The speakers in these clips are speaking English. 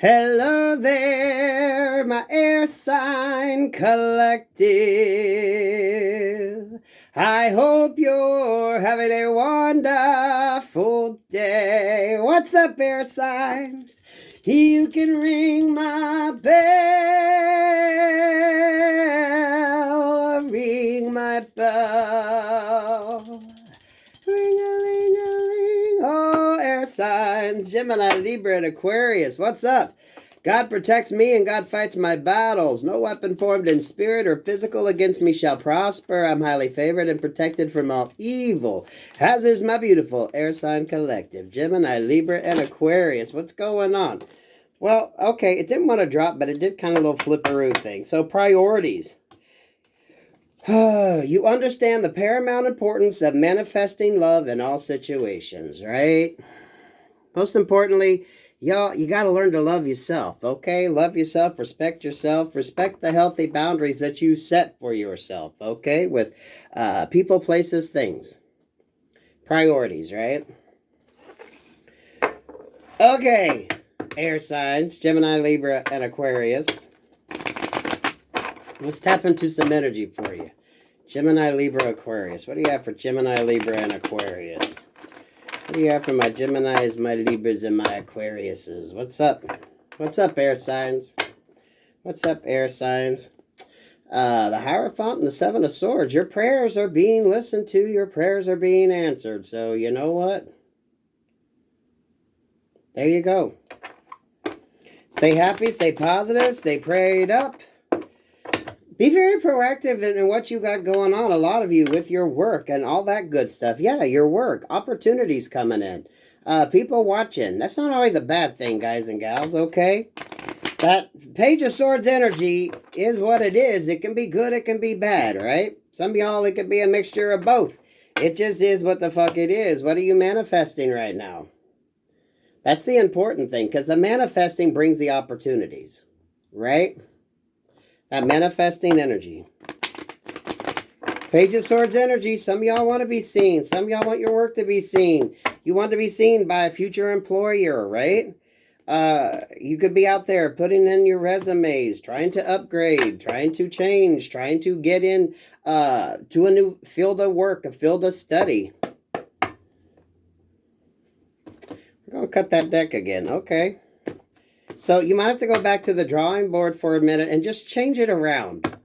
Hello there, my air sign collective. I hope you're having a wonderful day. What's up, air signs? You can ring my bell, ring my bell. Ring-a-ling-a-ling. Oh, air signs, Gemini, Libra, and Aquarius. What's up? God protects me and God fights my battles. No weapon formed in spirit or physical against me shall prosper. I'm highly favored and protected from all evil. As is my beautiful air sign collective, Gemini, Libra, and Aquarius. What's going on? Well, okay, it didn't want to drop, but it did kind of a little flipperoo thing. So priorities. You understand the paramount importance of manifesting love in all situations, right? Most importantly, y'all, you got to learn to love yourself, okay? Love yourself, respect the healthy boundaries that you set for yourself, okay? With people, places, things. Priorities, right? Okay, air signs, Gemini, Libra, and Aquarius. Let's tap into some energy for you. Gemini, Libra, Aquarius. What do you have for Gemini, Libra, and Aquarius? What do you have for my Geminis, my Libras, and my Aquariuses? What's up? What's up, air signs? What's up, air signs? The Hierophant and the Seven of Swords. Your prayers are being listened to. Your prayers are being answered. So, you know what? There you go. Stay happy, stay positive, stay prayed up. Be very proactive in what you got going on, a lot of you, with your work and all that good stuff. Yeah, your work. Opportunities coming in. People watching. That's not always a bad thing, guys and gals, okay? That Page of Swords energy is what it is. It can be good, it can be bad, right? Some of y'all, it could be a mixture of both. It just is what the fuck it is. What are you manifesting right now? That's the important thing, because the manifesting brings the opportunities, right? That manifesting energy. Page of Swords energy. Some of y'all want to be seen. Some of y'all want your work to be seen. You want to be seen by a future employer, right? You could be out there putting in your resumes, trying to upgrade, trying to change, trying to get in to a new field of work, a field of study. We're going to cut that deck again. Okay. So you might have to go back to the drawing board for a minute and just change it around.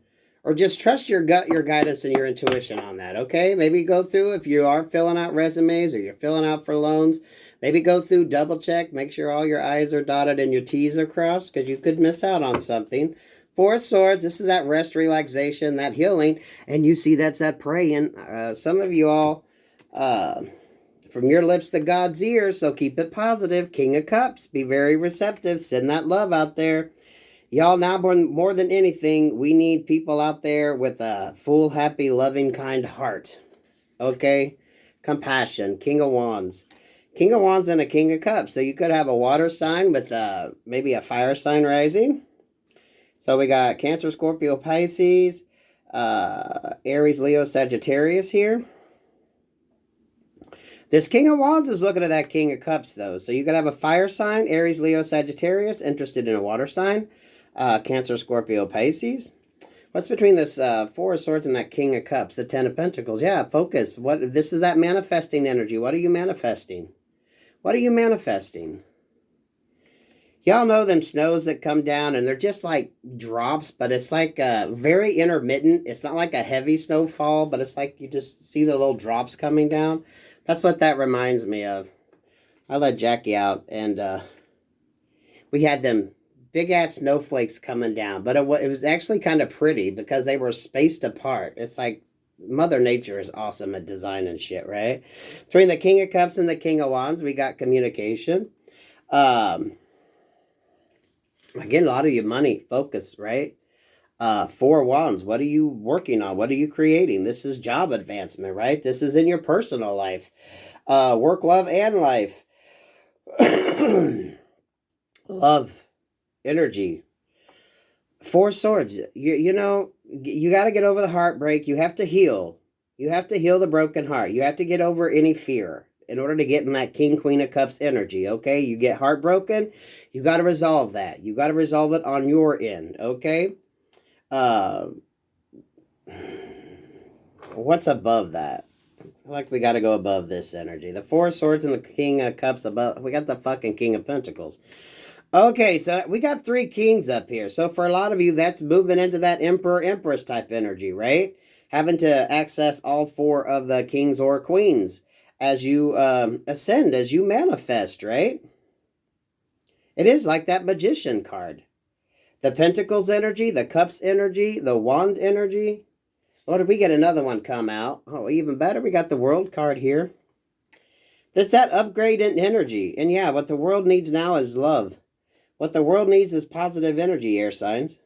Or just trust your gut, your guidance, and your intuition on that, okay? Maybe go through, if you are filling out resumes or you're filling out for loans, maybe go through, double check, make sure all your I's are dotted and your T's are crossed, because you could miss out on something. Four of Swords, this is that rest, relaxation, that healing, and you see that's that praying. Some of you all... from your lips to God's ears, so keep it positive. King of Cups, be very receptive. Send that love out there. Y'all, now more than anything, we need people out there with a full, happy, loving, kind heart. Okay? Compassion. King of Wands. King of Wands and a King of Cups. So you could have a water sign with maybe a fire sign rising. So we got Cancer, Scorpio, Pisces, Aries, Leo, Sagittarius here. This King of Wands is looking at that King of Cups, though. So you could have a fire sign, Aries, Leo, Sagittarius, interested in a water sign, Cancer, Scorpio, Pisces. What's between this Four of Swords and that King of Cups, the Ten of Pentacles? Yeah, focus. This is that manifesting energy. What are you manifesting? What are you manifesting? Y'all know them snows that come down, and they're just like drops, but it's like very intermittent. It's not like a heavy snowfall, but it's like you just see the little drops coming down. That's what that reminds me of. I let Jackie out, and we had them big-ass snowflakes coming down. But it was actually kind of pretty because they were spaced apart. It's like Mother Nature is awesome at design and shit, right? Between the King of Cups and the King of Wands, we got communication. Again, a lot of your money, focus, right? Four of Wands, what are you working on? What are you creating? This is job advancement, right? This is in your personal life. Work, love, and life. Love, energy. Four Swords. You know, you got to get over the heartbreak. You have to heal. You have to heal the broken heart. You have to get over any fear. in order to get in that King, Queen of Cups energy, okay? You get heartbroken, you got to resolve that. You got to resolve it on your end, okay? What's above that? I like we got to go above this energy. The Four of Swords and the King of Cups above. We got the fucking King of Pentacles. Okay, so we got 3 kings up here. So for a lot of you, that's moving into that Emperor, Empress type energy, right? Having to access all 4 of the kings or queens as you ascend, as you manifest, right? It is like that Magician card. The Pentacles energy, the Cups energy, the Wand energy. What if we get another one come out? Oh, even better, we got the World card here. There's that upgrade in energy. And yeah, what the world needs now is love. What the world needs is positive energy, air signs.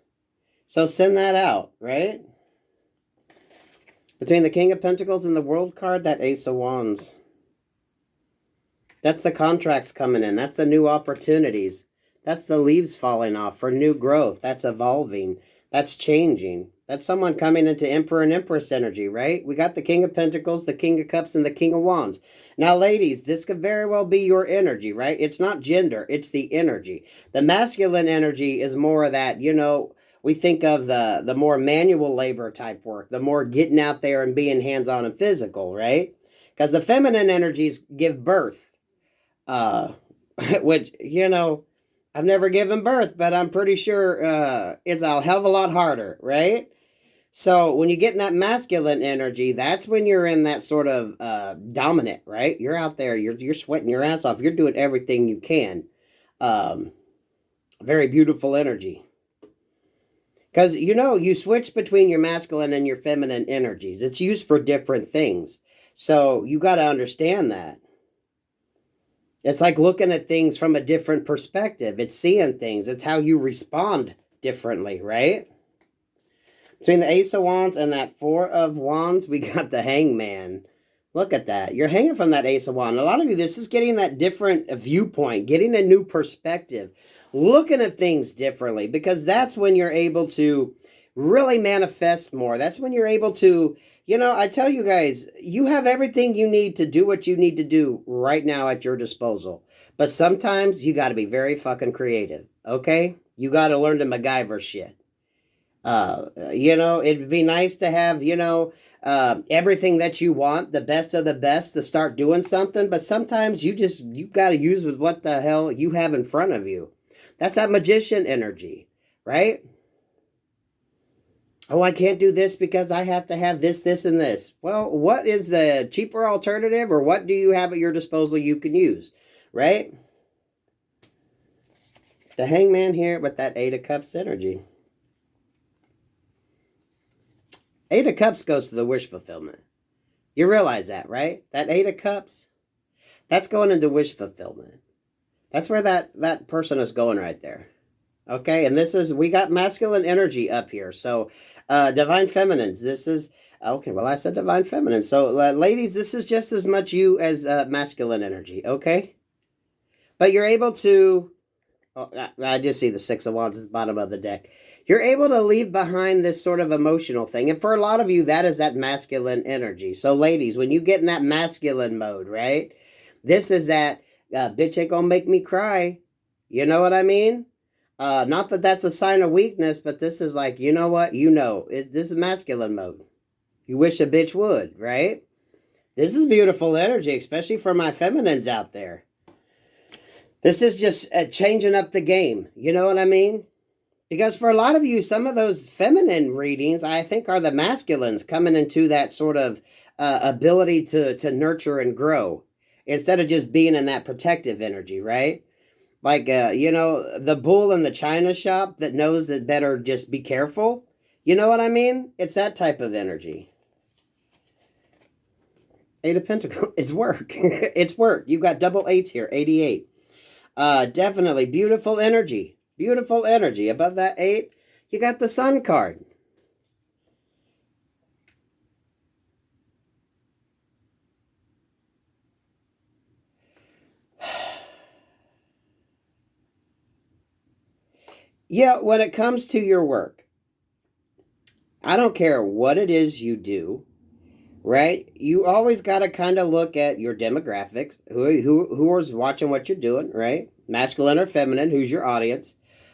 So send that out, right? Between the King of Pentacles and the World card, that Ace of Wands. That's the contracts coming in. That's the new opportunities. That's the leaves falling off for new growth. That's evolving. That's changing. That's someone coming into Emperor and Empress energy, right? We got the King of Pentacles, the King of Cups, and the King of Wands. Now, ladies, this could very well be your energy, right? It's not gender. It's the energy. The masculine energy is more of that, you know, we think of the more manual labor type work, the more getting out there and being hands-on and physical, right? Because the feminine energies give birth, which, you know, I've never given birth, but I'm pretty sure it's a hell of a lot harder, right? So when you get in that masculine energy, that's when you're in that sort of dominant, right? You're out there, you're sweating your ass off. You're doing everything you can. Very beautiful energy. Because, you know, you switch between your masculine and your feminine energies. It's used for different things. So you got to understand that. It's like looking at things from a different perspective. It's seeing things. It's how you respond differently, right? Between the Ace of Wands and that Four of Wands, we got the Hangman. Look at that. You're hanging from that Ace of Wands. A lot of you, this is getting that different viewpoint, getting a new perspective, looking at things differently, because that's when you're able to really manifest more. That's when you're able to, you know, I tell you guys, you have everything you need to do what you need to do right now at your disposal. But sometimes you got to be very fucking creative, okay? You got to learn to MacGyver shit. You know, it'd be nice to have, you know, everything that you want, the best of the best to start doing something. But sometimes you got to use with what the hell you have in front of you. That's that magician energy, right? Oh, I can't do this because I have to have this, this, and this. Well, what is the cheaper alternative, or what do you have at your disposal you can use, right? The Hangman here with that Eight of Cups energy. Eight of Cups goes to the wish fulfillment. You realize that, right? That Eight of Cups, that's going into wish fulfillment. That's where that person is going right there. Okay, and this is, we got masculine energy up here. So, divine feminines, this is, okay, well, I said divine feminine. So, ladies, this is just as much you as masculine energy, okay? But you're able to, oh, I just see the Six of Wands at the bottom of the deck. You're able to leave behind this sort of emotional thing. And for a lot of you, that is that masculine energy. So, ladies, when you get in that masculine mode, right? This is that, bitch ain't gonna make me cry. You know what I mean? Not that that's a sign of weakness, but this is like, you know what? You know, this is masculine mode. You wish a bitch would, right? This is beautiful energy, especially for my feminines out there. This is just changing up the game. You know what I mean? Because for a lot of you, some of those feminine readings, I think, are the masculines coming into that sort of ability to nurture and grow, instead of just being in that protective energy, right? Like, you know, the bull in the china shop that knows that better just be careful. You know what I mean? It's that type of energy. Eight of Pentacles. It's work. It's work. You got double eights here. 88. Definitely beautiful energy. Beautiful energy. Above that 8, you got the Sun card. Yeah, when it comes to your work, I don't care what it is you do, right? You always got to kind of look at your demographics, who is watching what you're doing, right? Masculine or feminine, who's your audience.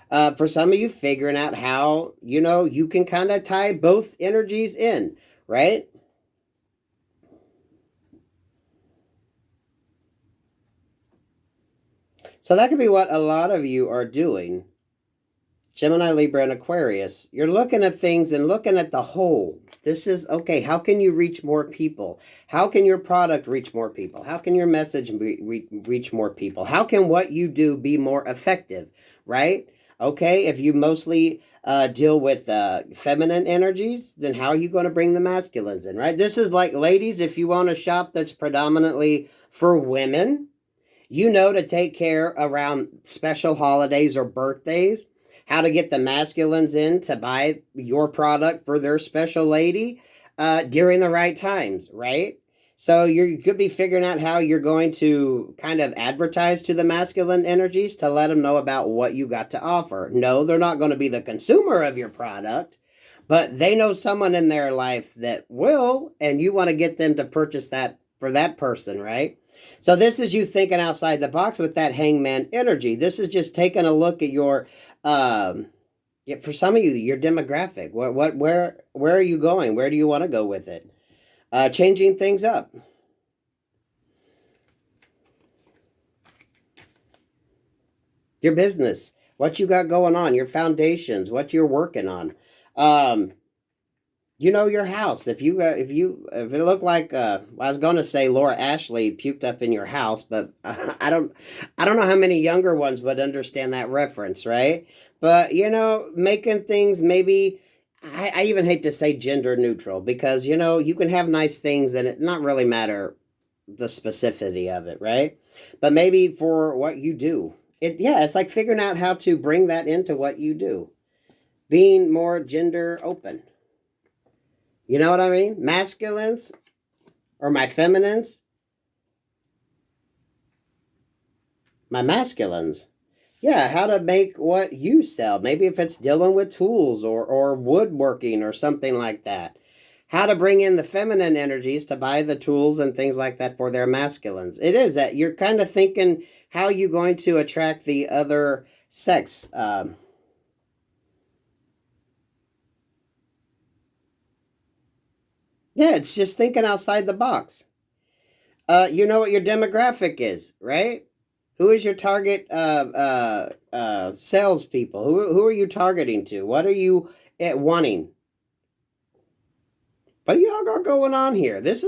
For some of you, figuring out how, you can kind of tie both energies in, right? So that could be what a lot of you are doing. Gemini, Libra, and Aquarius. You're looking at things and looking at the whole. This is, okay, how can you reach more people? How can your product reach more people? How can your message reach more people? How can what you do be more effective, right? Okay, if you mostly deal with feminine energies, then how are you going to bring the masculines in, right? This is like, ladies, if you want a shop that's predominantly for women, to take care around special holidays or birthdays, how to get the masculines in to buy your product for their special lady during the right times, right? So you could be figuring out how you're going to kind of advertise to the masculine energies to let them know about what you got to offer. No, they're not going to be the consumer of your product, but they know someone in their life that will, and you want to get them to purchase that for that person, right? So this is you thinking outside the box with that hangman energy. This is just taking a look at your, for some of you, your demographic. Where are you going? Where do you want to go with it? Changing things up. Your business, what you got going on, your foundations, what you're working on. Your house. If it looked like, I was going to say Laura Ashley puked up in your house, but I don't know how many younger ones would understand that reference, right? But making things maybe, I even hate to say gender neutral, because you can have nice things and it not really matter the specificity of it, right? But maybe for what you do, it's like figuring out how to bring that into what you do, being more gender open. You know what I mean? Masculines or my feminines? My masculines. Yeah, how to make what you sell. Maybe if it's dealing with tools or woodworking or something like that. How to bring in the feminine energies to buy the tools and things like that for their masculines. It is that you're kind of thinking how you're going to attract the other sex. Yeah, it's just thinking outside the box. You know what your demographic is, right? Who is your target salespeople? Who are you targeting to? What are you wanting? What y'all got going on here? This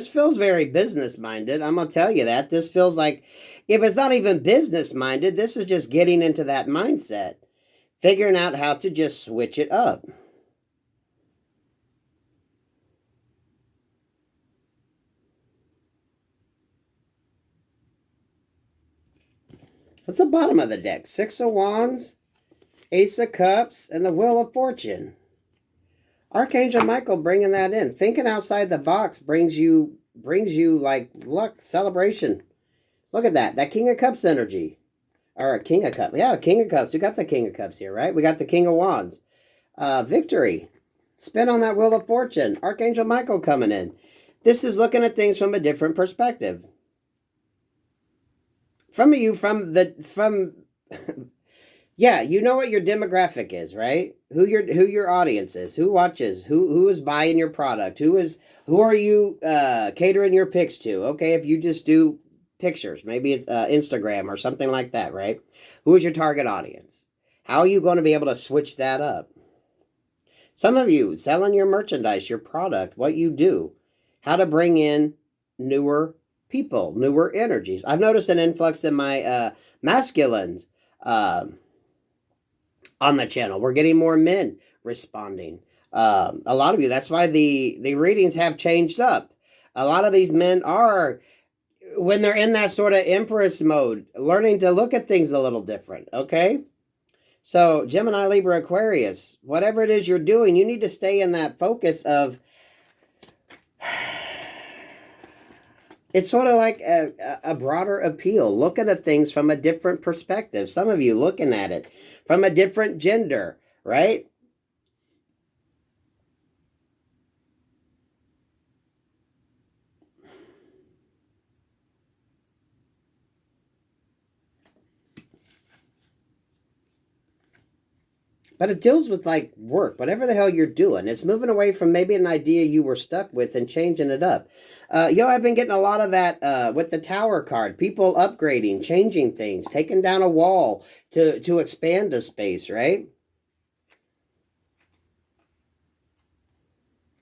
feels very business minded. I'm gonna tell you that. This feels like, if it's not even business minded, this is just getting into that mindset, figuring out how to just switch it up. What's the bottom of the deck? Six of Wands, Ace of Cups, and the Wheel of Fortune. Archangel Michael bringing that in. Thinking outside the box brings you like luck, celebration. Look at that. That King of Cups energy. Or King of Cups. Yeah, King of Cups. We got the King of Cups here, right? We got the King of Wands. Victory. Spin on that Wheel of Fortune. Archangel Michael coming in. This is looking at things from a different perspective. Yeah, you know what your demographic is, right? Who your audience is, who watches, who is buying your product, who are you catering your pics to? Okay, if you just do pictures, maybe it's Instagram or something like that, right? Who is your target audience? How are you going to be able to switch that up? Some of you selling your merchandise, your product, what you do, how to bring in newer people, newer energies. I've noticed an influx in my masculines on the channel. We're getting more men responding. A lot of you, that's why the readings have changed up. A lot of these men are, when they're in that sort of Empress mode, learning to look at things a little different, okay? So Gemini, Libra, Aquarius, whatever it is you're doing, you need to stay in that focus of, it's sort of like a broader appeal, looking at things from a different perspective. Some of you looking at it from a different gender, right? But it deals with like work, whatever the hell you're doing. It's moving away from maybe an idea you were stuck with and changing it up. I've been getting a lot of that with the Tower card. People upgrading, changing things, taking down a wall to expand a space, right?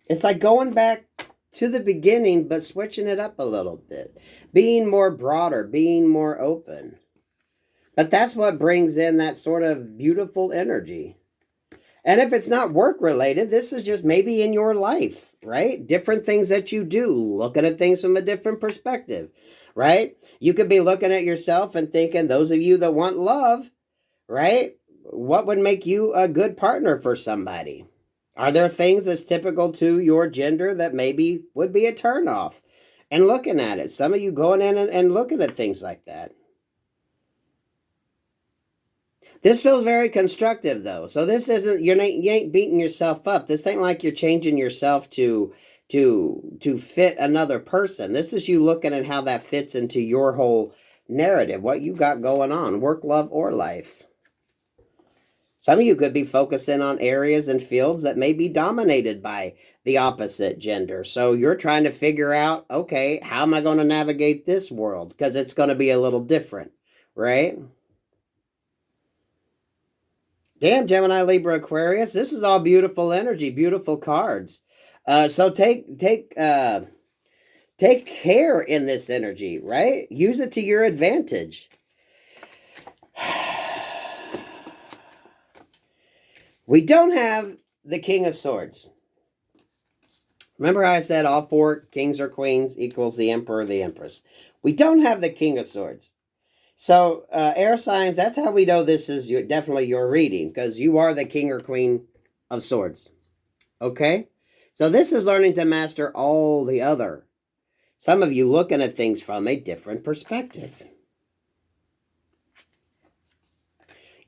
It's like going back to the beginning, but switching it up a little bit. Being more broader, being more open. But that's what brings in that sort of beautiful energy. And if it's not work related, this is just maybe in your life, right? Different things that you do, looking at things from a different perspective, right? You could be looking at yourself and thinking, those of you that want love, right? What would make you a good partner for somebody? Are there things that's typical to your gender that maybe would be a turnoff? And looking at it, some of you going in and looking at things like that. This feels very constructive, though. So this isn't, you ain't beating yourself up. This ain't like you're changing yourself to fit another person. This is you looking at how that fits into your whole narrative, what you got going on, work, love, or life. Some of you could be focusing on areas and fields that may be dominated by the opposite gender. So you're trying to figure out, okay, how am I going to navigate this world? Because it's going to be a little different, right? Damn, Gemini, Libra, Aquarius. This is all beautiful energy, beautiful cards. So take care in this energy, right? Use it to your advantage. We don't have the King of Swords. Remember how I said all four kings or queens equals the Emperor or the Empress? We don't have the King of Swords. So, air signs, that's how we know this is definitely your reading, because you are the king or queen of swords. Okay? So this is learning to master all the other. Some of you looking at things from a different perspective.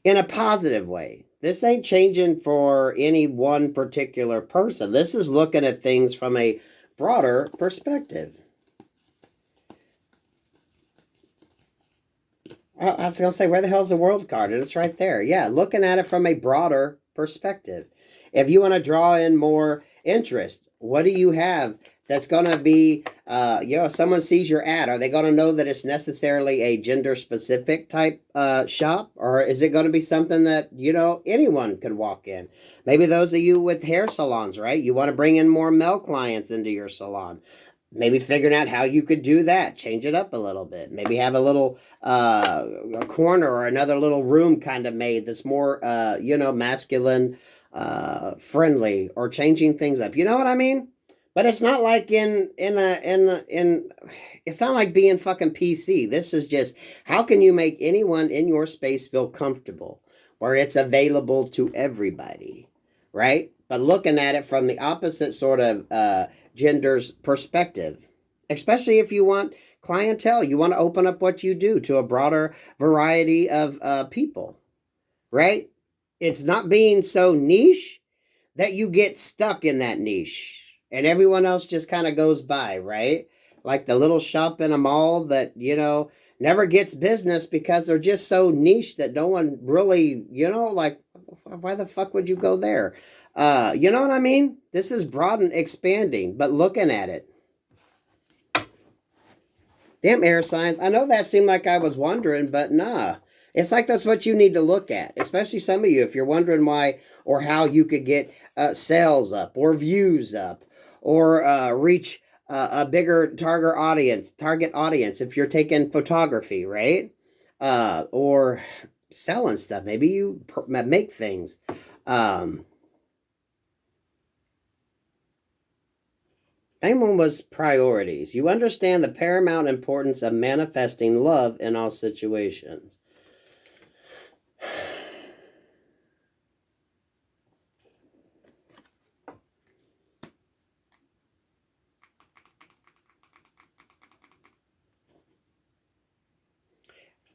In a positive way. This ain't changing for any one particular person. This is looking at things from a broader perspective. I was going to say, where the hell's the world card? And it's right there. Yeah, looking at it from a broader perspective. If you want to draw in more interest, what do you have that's going to be, if someone sees your ad, are they going to know that it's necessarily a gender-specific type shop? Or is it going to be something that, anyone could walk in? Maybe those of you with hair salons, right? You want to bring in more male clients into your salon. Maybe figuring out how you could do that. Change it up a little bit. Maybe have a little a corner or another little room kind of made that's more, masculine, friendly, or changing things up. You know what I mean? But it's not like it's not like being fucking PC. This is just, how can you make anyone in your space feel comfortable where it's available to everybody, right? But looking at it from the opposite sort of gender's perspective, especially if you want clientele, you want to open up what you do to a broader variety of people, right? It's not being so niche that you get stuck in that niche and everyone else just kind of goes by, right? Like the little shop in a mall that, never gets business because they're just so niche that no one really, like, why the fuck would you go there? You know what I mean? This is broadening, expanding, but looking at it. Damn, air signs. I know that seemed like I was wondering, but nah. It's like that's what you need to look at, especially some of you, if you're wondering why or how you could get sales up or views up or reach a bigger target audience if you're taking photography, right? Or selling stuff. Maybe you make things. Anyone was priorities. You understand the paramount importance of manifesting love in all situations.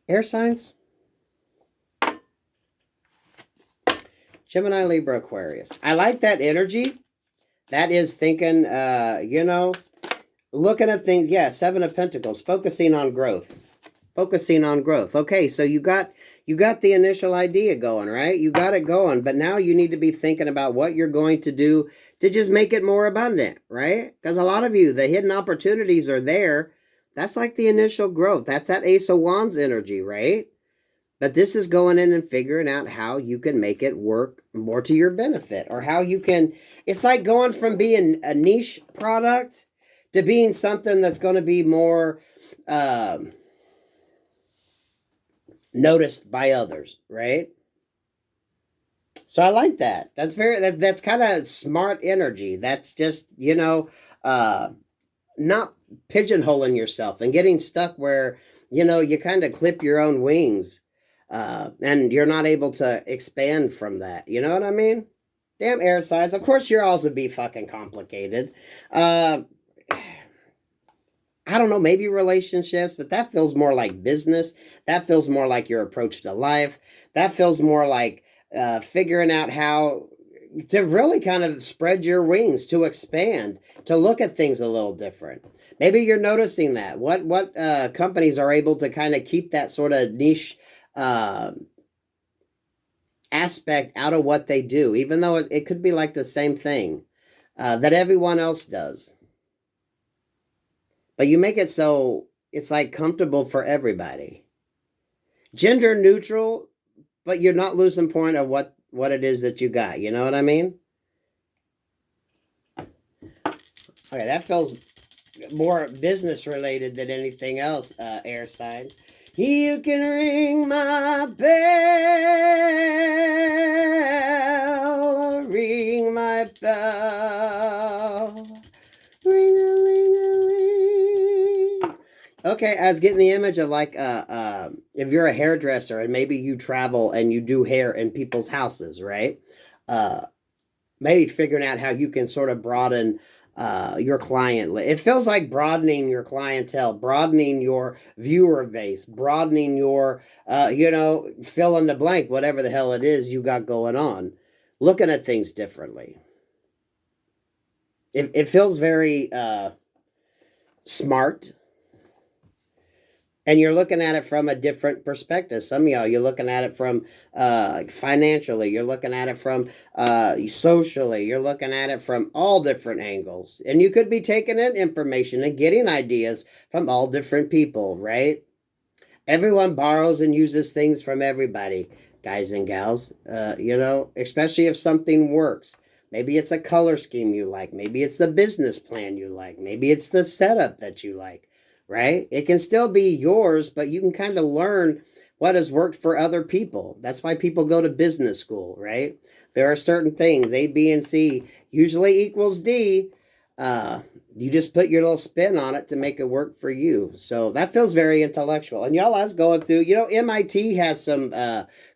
Air signs. Gemini, Libra, Aquarius. I like that energy. That is thinking, looking at things. Yeah, Seven of Pentacles, focusing on growth. focusing on growth. Okay, so you got the initial idea going, right? You got it going, but now you need to be thinking about what you're going to do to just make it more abundant, right? Because a lot of you, the hidden opportunities are there. That's like the initial growth. That's that Ace of Wands energy, right? But this is going in and figuring out how you can make it work more to your benefit, or how you can, it's like going from being a niche product to being something that's going to be more noticed by others, right? So I like that. That's that's kind of smart energy. That's just, not pigeonholing yourself and getting stuck where, you kind of clip your own wings. And you're not able to expand from that. You know what I mean? Damn air signs. Of course, yours would be fucking complicated. I don't know, maybe relationships, but that feels more like business. That feels more like your approach to life. That feels more like figuring out how to really kind of spread your wings, to expand, to look at things a little different. Maybe you're noticing that. What companies are able to kind of keep that sort of niche aspect out of what they do, even though it could be like the same thing that everyone else does. But you make it so it's like comfortable for everybody. Gender neutral, but you're not losing point of what it is that you got. You know what I mean? Okay, that feels more business related than anything else, air sign. You can ring my bell, ring my bell, ring-a-ling-a-ling. Okay, I was getting the image of like, if you're a hairdresser and maybe you travel and you do hair in people's houses, right? Maybe figuring out how you can sort of broaden your client. It feels like broadening your clientele, broadening your viewer base, broadening your, fill in the blank, whatever the hell it is you got going on. Looking at things differently. It feels very smart. And you're looking at it from a different perspective. Some of y'all, you're looking at it from financially. You're looking at it from socially. You're looking at it from all different angles. And you could be taking in information and getting ideas from all different people, right? Everyone borrows and uses things from everybody, guys and gals. Especially if something works. Maybe it's a color scheme you like. Maybe it's the business plan you like. Maybe it's the setup that you like. Right? It can still be yours, but you can kind of learn what has worked for other people. That's why people go to business school, right? There are certain things, A, B, and C usually equals D. You just put your little spin on it to make it work for you. So that feels very intellectual. And y'all, I was going through, MIT has some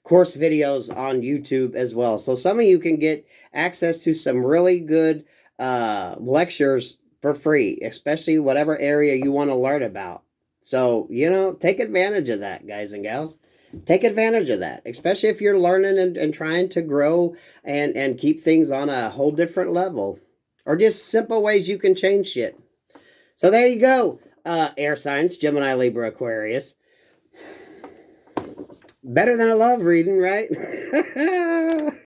course videos on YouTube as well. So some of you can get access to some really good lectures for free, especially whatever area you want to learn about. So, take advantage of that, guys and gals. Take advantage of that, especially if you're learning and trying to grow and keep things on a whole different level. Or just simple ways you can change shit. So there you go, air signs, Gemini, Libra, Aquarius. Better than a love reading, right?